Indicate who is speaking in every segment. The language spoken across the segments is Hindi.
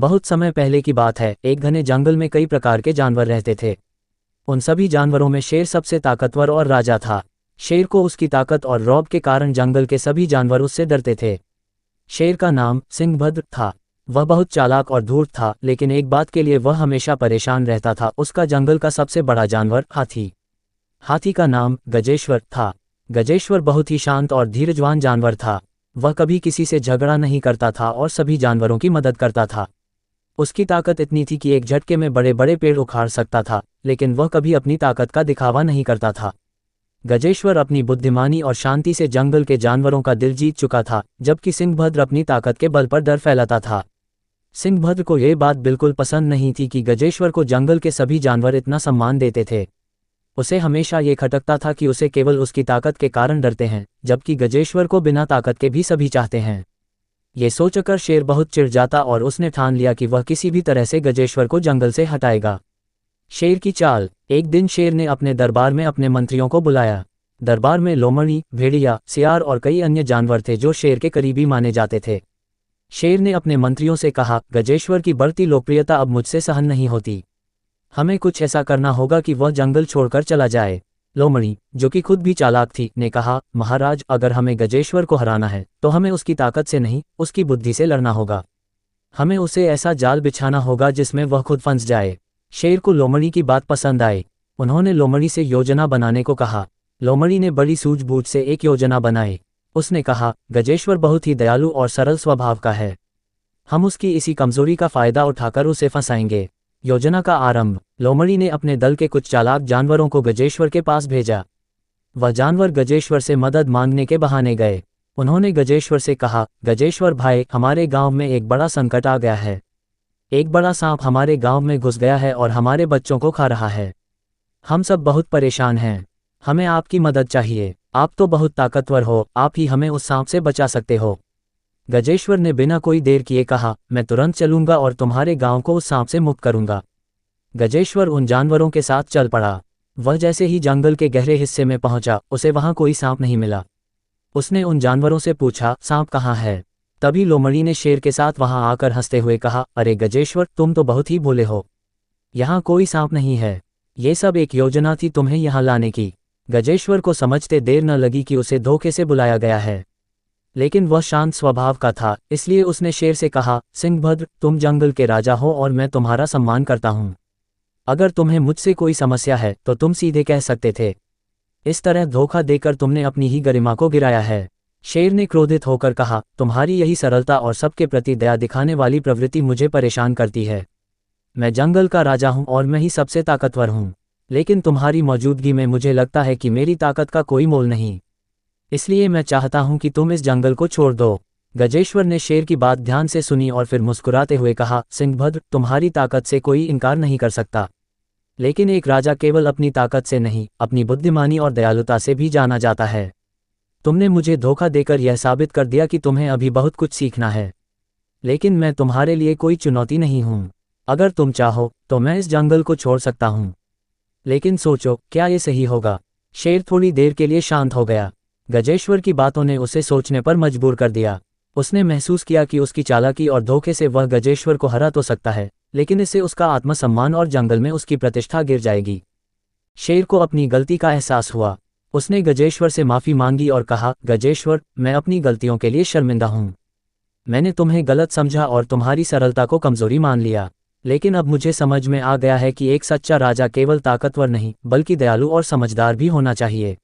Speaker 1: बहुत समय पहले की बात है, एक घने जंगल में कई प्रकार के जानवर रहते थे। उन सभी जानवरों में शेर सबसे ताकतवर और राजा था। शेर को उसकी ताकत और रौब के कारण जंगल के सभी जानवर उससे डरते थे। शेर का नाम सिंहभद्र था। वह बहुत चालाक और धूर्त था, लेकिन एक बात के लिए वह हमेशा परेशान रहता था, उसका जंगल का सबसे बड़ा जानवर हाथी। हाथी का नाम गजेश्वर था। गजेश्वर बहुत ही शांत और धीरजवान जानवर था। वह कभी किसी से झगड़ा नहीं करता था और सभी जानवरों की मदद करता था। उसकी ताकत इतनी थी कि एक झटके में बड़े बड़े पेड़ उखाड़ सकता था, लेकिन वह कभी अपनी ताकत का दिखावा नहीं करता था। गजेश्वर अपनी बुद्धिमानी और शांति से जंगल के जानवरों का दिल जीत चुका था, जबकि सिंहभद्र अपनी ताकत के बल पर डर फैलाता था। सिंहभद्र को यह बात बिल्कुल पसंद नहीं थी कि गजेश्वर को जंगल के सभी जानवर इतना सम्मान देते थे। उसे हमेशा ये खटकता था कि उसे केवल उसकी ताकत के कारण डरते हैं, जबकि गजेश्वर को बिना ताकत के भी सभी चाहते हैं। ये सोचकर शेर बहुत चिढ़ जाता और उसने ठान लिया कि वह किसी भी तरह से गजेश्वर को जंगल से हटाएगा। शेर की चाल। एक दिन शेर ने अपने दरबार में अपने मंत्रियों को बुलाया। दरबार में लोमड़ी, भेड़िया, सियार और कई अन्य जानवर थे जो शेर के करीबी माने जाते थे। शेर ने अपने मंत्रियों से कहा, गजेश्वर की बढ़ती लोकप्रियता अब मुझसे सहन नहीं होती। हमें कुछ ऐसा करना होगा कि वह जंगल छोड़कर चला जाए। लोमड़ी, जो कि खुद भी चालाक थी, ने कहा, महाराज, अगर हमें गजेश्वर को हराना है तो हमें उसकी ताकत से नहीं, उसकी बुद्धि से लड़ना होगा। हमें उसे ऐसा जाल बिछाना होगा जिसमें वह खुद फंस जाए। शेर को लोमड़ी की बात पसंद आई। उन्होंने लोमड़ी से योजना बनाने को कहा। लोमड़ी ने बड़ी सूझबूझ से एक योजना बनाई। उसने कहा, गजेश्वर बहुत ही दयालु और सरल स्वभाव का है। हम उसकी इसी कमजोरी का फायदा उठाकर उसे फंसाएंगे। योजना का आरंभ। लोमड़ी ने अपने दल के कुछ चालाक जानवरों को गजेश्वर के पास भेजा। वह जानवर गजेश्वर से मदद मांगने के बहाने गए। उन्होंने गजेश्वर से कहा, गजेश्वर भाई, हमारे गांव में एक बड़ा संकट आ गया है। एक बड़ा सांप हमारे गांव में घुस गया है और हमारे बच्चों को खा रहा है। हम सब बहुत परेशान हैं। हमें आपकी मदद चाहिए। आप तो बहुत ताकतवर हो, आप ही हमें उस सांप से बचा सकते हो। गजेश्वर ने बिना कोई देर किए कहा, मैं तुरंत चलूंगा और तुम्हारे गांव को उस सांप से मुक्त करूंगा। गजेश्वर उन जानवरों के साथ चल पड़ा। वह जैसे ही जंगल के गहरे हिस्से में पहुंचा, उसे वहां कोई सांप नहीं मिला। उसने उन जानवरों से पूछा, सांप कहाँ है? तभी लोमड़ी ने शेर के साथ वहां आकर हंसते हुए कहा, अरे गजेश्वर, तुम तो बहुत ही भोले हो। यहाँ कोई सांप नहीं है। ये सब एक योजना थी तुम्हें यहाँ लाने की। गजेश्वर को समझते देर न लगी कि उसे धोखे से बुलाया गया है, लेकिन वह शांत स्वभाव का था, इसलिए उसने शेर से कहा, सिंहभद्र, तुम जंगल के राजा हो और मैं तुम्हारा सम्मान करता हूँ। अगर तुम्हें मुझसे कोई समस्या है तो तुम सीधे कह सकते थे। इस तरह धोखा देकर तुमने अपनी ही गरिमा को गिराया है। शेर ने क्रोधित होकर कहा, तुम्हारी यही सरलता और सबके प्रति दया दिखाने वाली प्रवृत्ति मुझे परेशान करती है। मैं जंगल का राजा हूँ और मैं ही सबसे ताकतवर हूँ, लेकिन तुम्हारी मौजूदगी में मुझे लगता है कि मेरी ताकत का कोई मोल नहीं। इसलिए मैं चाहता हूं कि तुम इस जंगल को छोड़ दो। गजेश्वर ने शेर की बात ध्यान से सुनी और फिर मुस्कुराते हुए कहा, सिंहभद्र, तुम्हारी ताकत से कोई इनकार नहीं कर सकता, लेकिन एक राजा केवल अपनी ताकत से नहीं, अपनी बुद्धिमानी और दयालुता से भी जाना जाता है। तुमने मुझे धोखा देकर यह साबित कर दिया कि तुम्हें अभी बहुत कुछ सीखना है, लेकिन मैं तुम्हारे लिए कोई चुनौती नहीं हूं। अगर तुम चाहो तो मैं इस जंगल को छोड़ सकता हूं, लेकिन सोचो, क्या ये सही होगा? शेर थोड़ी देर के लिए शांत हो गया। गजेश्वर की बातों ने उसे सोचने पर मजबूर कर दिया। उसने महसूस किया कि उसकी चालाकी और धोखे से वह गजेश्वर को हरा तो सकता है, लेकिन इससे उसका आत्मसम्मान और जंगल में उसकी प्रतिष्ठा गिर जाएगी। शेर को अपनी गलती का एहसास हुआ। उसने गजेश्वर से माफ़ी मांगी और कहा, गजेश्वर, मैं अपनी गलतियों के लिए शर्मिंदा हूँ। मैंने तुम्हें गलत समझा और तुम्हारी सरलता को कमजोरी मान लिया, लेकिन अब मुझे समझ में आ गया है कि एक सच्चा राजा केवल ताकतवर नहीं, बल्कि दयालु और समझदार भी होना चाहिए।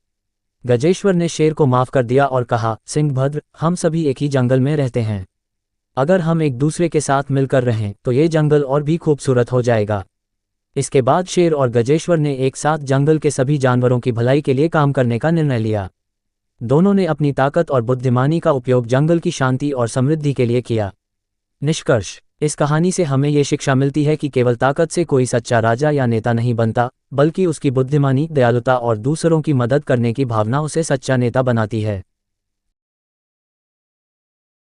Speaker 1: गजेश्वर ने शेर को माफ कर दिया और कहा, सिंहभद्र, हम सभी एक ही जंगल में रहते हैं। अगर हम एक दूसरे के साथ मिलकर रहें तो ये जंगल और भी खूबसूरत हो जाएगा। इसके बाद शेर और गजेश्वर ने एक साथ जंगल के सभी जानवरों की भलाई के लिए काम करने का निर्णय लिया। दोनों ने अपनी ताकत और बुद्धिमानी का उपयोग जंगल की शांति और समृद्धि के लिए किया। निष्कर्ष। इस कहानी से हमें ये शिक्षा मिलती है कि केवल ताकत से कोई सच्चा राजा या नेता नहीं बनता, बल्कि उसकी बुद्धिमानी, दयालुता और दूसरों की मदद करने की भावना उसे सच्चा नेता बनाती है।